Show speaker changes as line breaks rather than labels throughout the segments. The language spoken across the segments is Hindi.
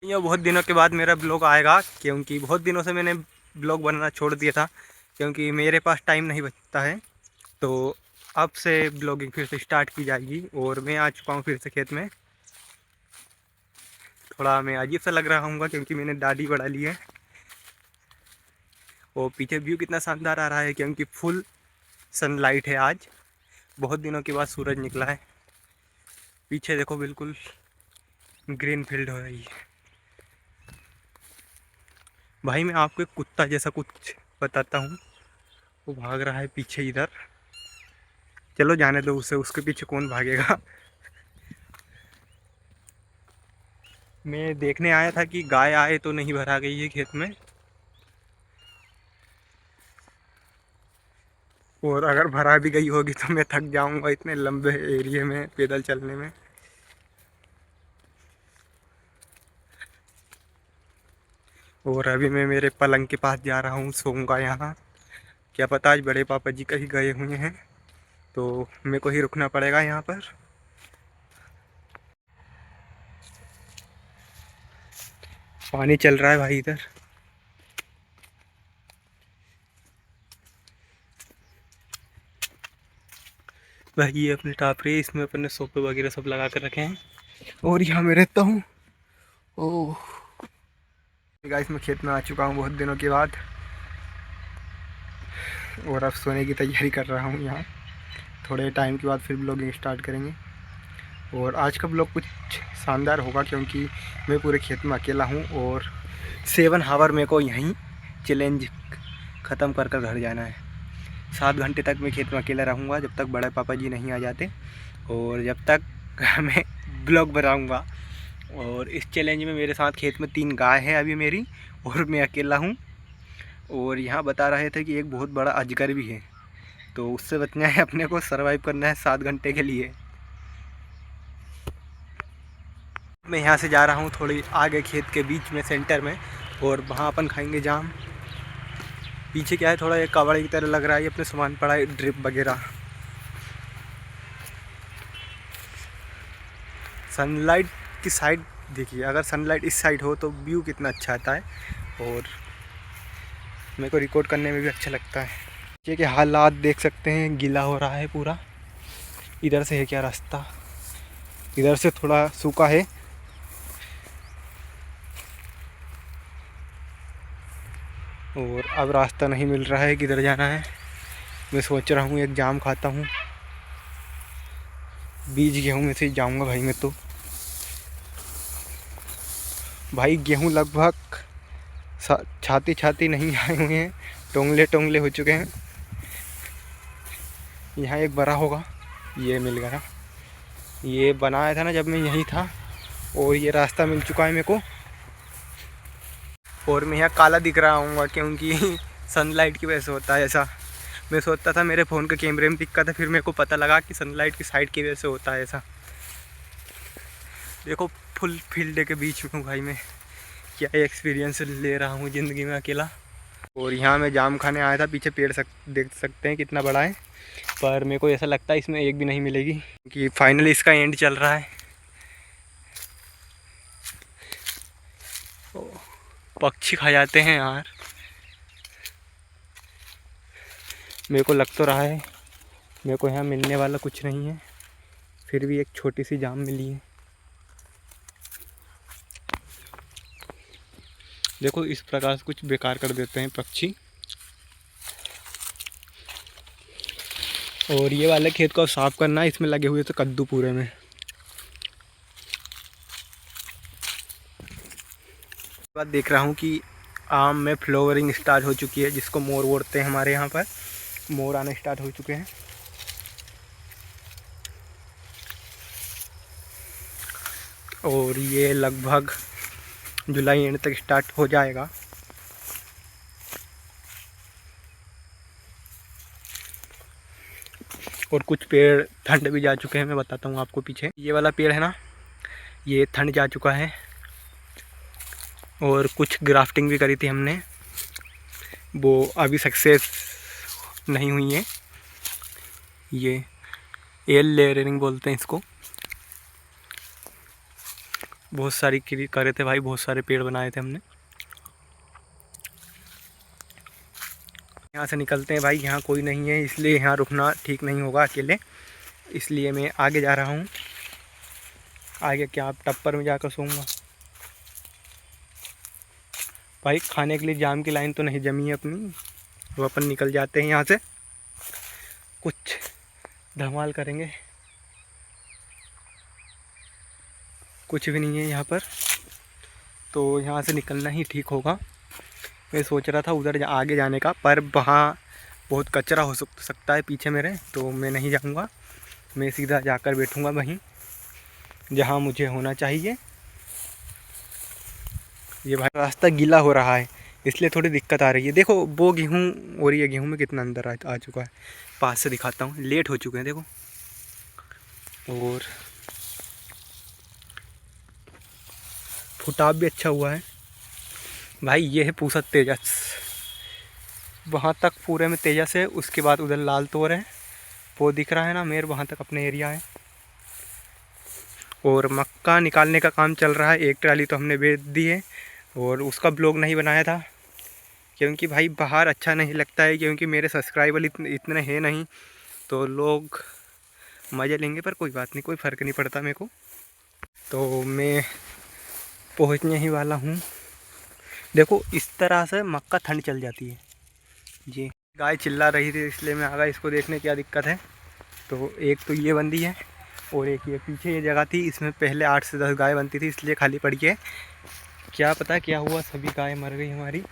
ये बहुत दिनों के बाद मेरा ब्लॉग आएगा, क्योंकि बहुत दिनों से मैंने ब्लॉग बनाना छोड़ दिया था, क्योंकि मेरे पास टाइम नहीं बचता है। तो अब से ब्लॉगिंग फिर से स्टार्ट की जाएगी और मैं आ चुका हूँ फिर से खेत में। थोड़ा मैं अजीब सा लग रहा हूँ क्योंकि मैंने दाढ़ी बढ़ा ली है। और पीछे व्यू कितना शानदार आ रहा है, क्योंकि फुल सनलाइट है आज। बहुत दिनों के बाद सूरज निकला है। पीछे देखो, बिल्कुल ग्रीन फील्ड हो रही है। भाई मैं आपको एक कुत्ता जैसा कुछ बताता हूँ। वो भाग रहा है पीछे इधर। चलो जाने दो उसे, उसके पीछे कौन भागेगा। मैं देखने आया था कि गाय आए तो नहीं भरा गई है खेत में, और अगर भरा भी गई होगी तो मैं थक जाऊंगा इतने लंबे एरिया में पैदल चलने में। और अभी मैं मेरे पलंग के पास जा रहा हूँ, सोऊंगा यहाँ। क्या पता आज बड़े पापा जी कहीं गए हुए हैं, तो मेरे को ही रुकना पड़ेगा यहाँ पर। पानी चल रहा है भाई इधर। भाई ये अपने टापरे, इसमें अपने सोफे वगैरह सब लगा कर रखे हैं, और यहाँ मैं रहता हूँ। ओह गाइस, मैं खेत में आ चुका हूँ बहुत दिनों के बाद, और अब सोने की तैयारी कर रहा हूँ यहाँ। थोड़े टाइम के बाद फिर ब्लॉगिंग स्टार्ट करेंगे। और आज का ब्लॉग कुछ शानदार होगा, क्योंकि मैं पूरे खेत में अकेला हूँ और 7 आवर मेरे को यहीं चैलेंज ख़त्म कर कर घर जाना है। 7 घंटे तक मैं खेत में अकेला रहूँगा, जब तक बड़े पापा जी नहीं आ जाते, और जब तक मैं ब्लॉग बनाऊँगा। और इस चैलेंज में मेरे साथ खेत में 3 गाय हैं अभी मेरी, और मैं अकेला हूँ। और यहाँ बता रहे थे कि एक बहुत बड़ा अजगर भी है, तो उससे बचना है अपने को, सर्वाइव करना है 7 घंटे के लिए। मैं यहाँ से जा रहा हूँ थोड़ी आगे खेत के बीच में, सेंटर में, और वहाँ अपन खाएंगे जाम। पीछे क्या है, थोड़ा एक कबाड़ी की तरह लग रहा है, ये अपने सामान पड़ा है, ड्रिप वगैरह। सनलाइट की साइड देखिए, अगर सनलाइट इस साइड हो तो व्यू कितना अच्छा आता है, और मेरे को रिकॉर्ड करने में भी अच्छा लगता है। ये कि हालात देख सकते हैं, गीला हो रहा है पूरा। इधर से है क्या रास्ता? इधर से थोड़ा सूखा है, और अब रास्ता नहीं मिल रहा है किधर जाना है। मैं सोच रहा हूँ एक जाम खाता हूँ, बीज गेहूँ में से जाऊँगा भाई मैं तो। भाई गेहूँ लगभग छाती छाती नहीं आए हुए हैं, टोंगले टोंगले हो चुके हैं। यहाँ एक बड़ा होगा, ये मिल गया। ये बनाया था ना जब मैं यहीं था, और ये रास्ता मिल चुका है मेरे को। और मैं यहाँ काला दिख रहा हूँ क्योंकि सनलाइट की वजह से होता है ऐसा। मैं सोचता था मेरे फ़ोन के कैमरे में दिक्कत है, फिर मेरे को पता लगा कि सनलाइट की साइड की वजह से होता है ऐसा। देखो, फुल फील्ड के बीच में हूँ भाई मैं। क्या एक्सपीरियंस ले रहा हूँ ज़िंदगी में अकेला। और यहाँ मैं जाम खाने आया था, पीछे पेड़ देख सकते हैं कितना बड़ा है, पर मेरे को ऐसा लगता है इसमें एक भी नहीं मिलेगी, कि फाइनली इसका एंड चल रहा है। पक्षी खा जाते हैं यार। मेरे को लग तो रहा है मेरे को यहाँ मिलने वाला कुछ नहीं है, फिर भी एक छोटी सी जाम मिली है। देखो, इस प्रकार से कुछ बेकार कर देते हैं पक्षी। और ये वाले खेत को साफ करना है, इसमें लगे हुए थे कद्दू पूरे में। बात देख रहा हूँ कि आम में फ्लावरिंग स्टार्ट हो चुकी है, जिसको मोर बोलते हैं हमारे यहाँ पर। मोर आने स्टार्ट हो चुके हैं। और ये लगभग जुलाई एंड तक स्टार्ट हो जाएगा। और कुछ पेड़ ठंड भी जा चुके हैं, मैं बताता हूँ आपको। पीछे ये वाला पेड़ है ना, ये ठंड जा चुका है। और कुछ ग्राफ्टिंग भी करी थी हमने, वो अभी सक्सेस नहीं हुई है। ये एयर लेयरिंग बोलते हैं इसको। बहुत सारी करे थे भाई, बहुत सारे पेड़ बनाए थे हमने। यहाँ से निकलते हैं भाई, यहाँ कोई नहीं है इसलिए यहाँ रुकना ठीक नहीं होगा अकेले, इसलिए मैं आगे जा रहा हूँ। आगे क्या आप टप्पर में जाकर सोऊंगा भाई। खाने के लिए जाम की लाइन तो नहीं जमी है अपनी, अब अपन निकल जाते हैं यहाँ से, कुछ धमाल करेंगे। कुछ भी नहीं है यहाँ पर, तो यहाँ से निकलना ही ठीक होगा। मैं सोच रहा था उधर आगे जाने का, पर वहाँ बहुत कचरा हो सकता है पीछे मेरे, तो मैं नहीं जाऊँगा। मैं सीधा जाकर बैठूँगा वहीं जहाँ मुझे होना चाहिए। ये भाई रास्ता गीला हो रहा है इसलिए थोड़ी दिक्कत आ रही है। देखो वो गेहूँ, और ये गेहूँ में कितना अंदर आ चुका है। पास से दिखाता हूँ, लेट हो चुके हैं देखो। और फुटाव भी अच्छा हुआ है भाई। ये है पूसा तेजस, वहाँ तक पूरे में तेजस है। उसके बाद उधर लाल तोर है, वो दिख रहा है ना मेरे, वहाँ तक अपने एरिया है। और मक्का निकालने का काम चल रहा है। एक ट्राली तो हमने बेच दी है, और उसका ब्लॉग नहीं बनाया था क्योंकि भाई बाहर अच्छा नहीं लगता है, क्योंकि मेरे सब्सक्राइबर इतने हैं नहीं, तो लोग मज़े लेंगे। पर कोई बात नहीं, कोई फ़र्क नहीं पड़ता मेरे को। तो मैं पहुँचने ही वाला हूँ। देखो इस तरह से मक्का ठंड चल जाती है। जी गाय चिल्ला रही थी इसलिए मैं आ गया इसको देखने, क्या दिक्कत है। तो एक तो ये बंदी है, और एक ये पीछे ये जगह थी, इसमें पहले 8 से 10 गाय बनती थी, इसलिए खाली पड़ी है। क्या पता क्या हुआ, सभी गाय मर गई हमारी।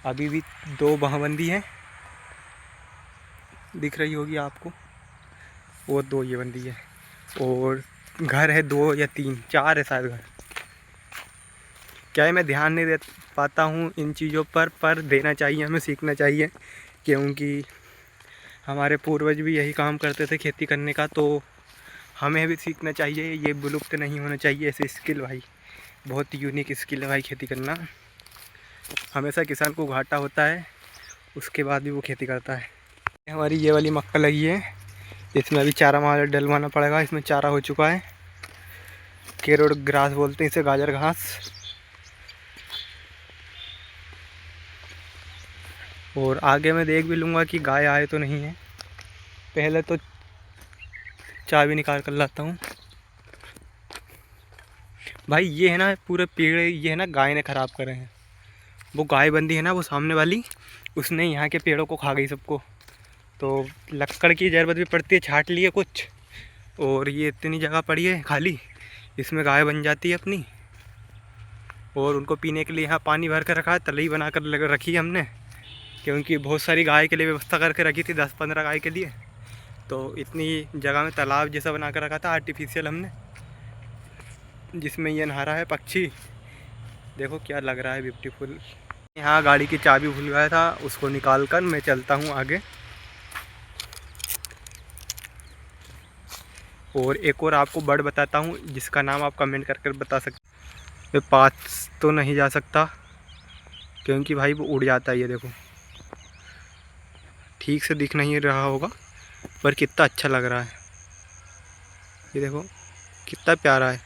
अभी भी 2 बंदी हैं, दिख रही होगी आपको, और 2 ये बंदी है। और घर है 2 या 3 4 है शायद घर। क्या है, मैं ध्यान नहीं दे पाता हूँ इन चीज़ों पर देना चाहिए, हमें सीखना चाहिए, क्योंकि हमारे पूर्वज भी यही काम करते थे खेती करने का, तो हमें भी सीखना चाहिए। ये विलुप्त नहीं होना चाहिए ऐसे स्किल भाई, बहुत यूनिक स्किल है भाई खेती करना। हमेशा किसान को घाटा होता है, उसके बाद भी वो खेती करता है। हमारी ये वाली मक्का लगी है, इसमें अभी चारा मार डलवाना पड़ेगा। इसमें चारा हो चुका है, केरोड ग्रास बोलते हैं इसे, गाजर घास। और आगे मैं देख भी लूँगा कि गाय आए तो नहीं है। पहले तो चाबी निकाल कर लाता हूँ भाई। ये है ना पूरे पेड़, ये है ना गाय ने ख़राब करे हैं। वो गाय बंदी है ना, वो सामने वाली, उसने यहाँ के पेड़ों को खा गई सबको। तो लक्कड़ की ज़रूरत भी पड़ती है, छाट लिए कुछ, और ये इतनी जगह पड़ी है खाली, इसमें गाय बन जाती है अपनी। और उनको पीने के लिए यहाँ पानी भर कर रखा है, तलई बना कर रखी है हमने, क्योंकि बहुत सारी गाय के लिए व्यवस्था करके रखी थी, 10-15 गाय के लिए। तो इतनी जगह में तालाब जैसा बना कर रखा था आर्टिफिशियल हमने, जिसमें ये नहा रहा है पक्षी। देखो क्या लग रहा है ब्यूटीफुल। यहाँ गाड़ी की चाबी भूल गया था, उसको निकाल कर मैं चलता हूँ आगे। और एक और आपको बर्ड बताता हूँ, जिसका नाम आप कमेंट करके बता सकते। मैं पास तो नहीं जा सकता क्योंकि भाई वो उड़ जाता है। ये देखो ठीक से दिख नहीं रहा होगा, पर कितना अच्छा लग रहा है। ये देखो कितना प्यारा है।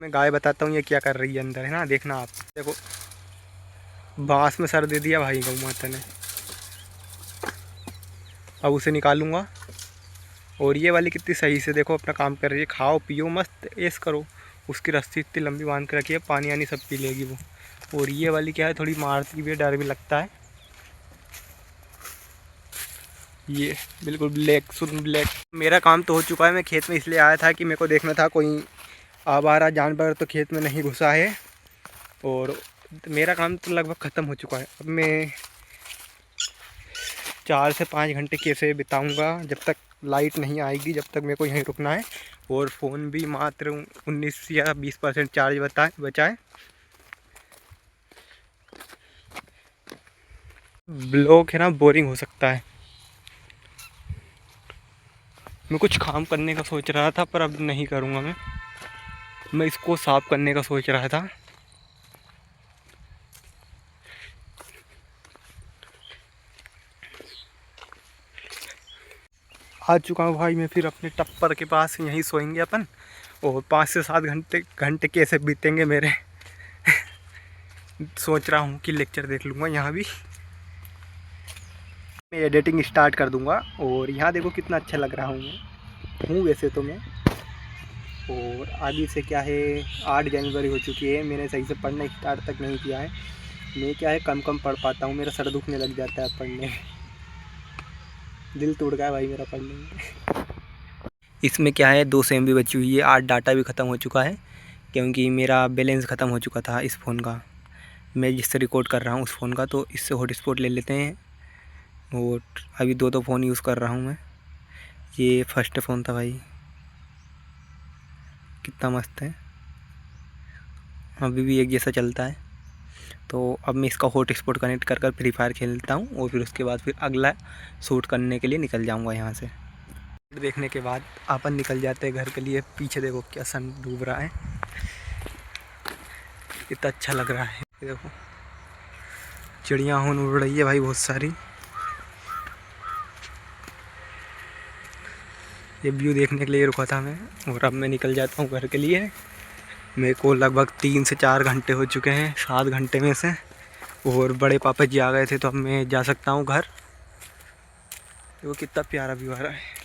मैं गाय बताता हूँ ये क्या कर रही है अंदर, है ना, देखना आप। देखो बांस में सर दे दिया भाई गौ माता ने। अब उसे निकालूंगा। और ये वाली कितनी सही से देखो अपना काम कर रही है, खाओ पियो मस्त ऐश करो। उसकी रस्सी इतनी लंबी बांध के रखी है, पानी आनी सब पी लेगी वो। और ये वाली क्या है, थोड़ी मारती भी है, डर भी लगता है। ये बिल्कुल ब्लैक सुन ब्लैक। मेरा काम तो हो चुका है, मैं खेत में इसलिए आया था कि मेरे को देखना था कोई आवारा जानवर तो खेत में नहीं घुसा है। और मेरा काम तो लगभग ख़त्म हो चुका है। अब मैं 4 से 5 घंटे कैसे बिताऊंगा, जब तक लाइट नहीं आएगी, जब तक मेरे को यहीं रुकना है। और फ़ोन भी मात्र 19 या 20% चार्ज बचा है। ब्लॉग है ना बोरिंग हो सकता है। मैं कुछ काम करने का सोच रहा था, पर अब नहीं करूँगा। मैं इसको साफ़ करने का सोच रहा था। आ चुका हूँ भाई मैं फिर अपने टप्पर के पास, यहीं सोएंगे अपन। और 5 से 7 घंटे कैसे बीतेंगे मेरे सोच रहा हूँ कि लेक्चर देख लूँगा यहाँ भी। मैं एडिटिंग स्टार्ट कर दूँगा। और यहाँ देखो कितना अच्छा लग रहा हूँ वैसे तो मैं। और आगे से क्या है, 8 जनवरी हो चुकी है, मैंने सही से पढ़ना स्टार्ट तक नहीं किया है। मैं क्या है कम पढ़ पाता हूँ, मेरा सर दुखने लग जाता है पढ़ने। दिल टूट गया भाई मेरा पढ़ने में। इसमें क्या है 200 MB बची हुई है, 8 डाटा भी ख़त्म हो चुका है क्योंकि मेरा बैलेंस ख़त्म हो चुका था इस फ़ोन का। मैं जिससे रिकॉर्ड कर रहा हूँ उस फ़ोन का, तो इससे हॉटस्पॉट ले लेते हैं। और अभी 2 फ़ोन यूज़ कर रहा हूँ मैं। ये फर्स्ट फ़ोन था भाई, कितना मस्त है, अभी भी एक जैसा चलता है। तो अब मैं इसका हॉटस्पॉट कनेक्ट कर फ्री फायर खेलता हूँ और फिर उसके बाद फिर अगला शूट करने के लिए निकल जाऊँगा यहाँ से। देखने के बाद अपन निकल जाते हैं घर के लिए। पीछे देखो क्या सन डूब रहा है, कितना अच्छा लग रहा है। देखो चिड़िया हॉर्न उड़ रही है भाई बहुत सारी। ये व्यू देखने के लिए रुका था मैं, और अब मैं निकल जाता हूँ घर के लिए। मेरे को लगभग 3 से 4 घंटे हो चुके हैं, 7 घंटे में से। और बड़े पापा जी आ गए थे तो अब मैं जा सकता हूँ घर। देखो कितना प्यारा व्यू आ रहा है।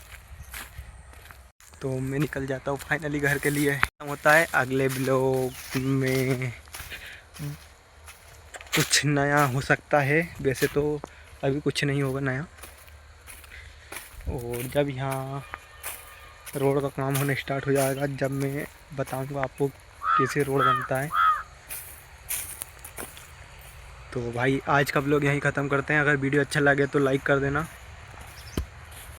तो मैं निकल जाता हूँ फाइनली घर के लिए। होता है अगले ब्लॉग में कुछ नया हो सकता है, वैसे तो अभी कुछ नहीं होगा नया। और जब यहाँ रोड का काम होना स्टार्ट हो जाएगा, जब मैं बताऊँगा आपको कैसे रोड बनता है। तो भाई आज का ब्लॉग यहीं ख़त्म करते हैं। अगर वीडियो अच्छा लगे तो लाइक कर देना।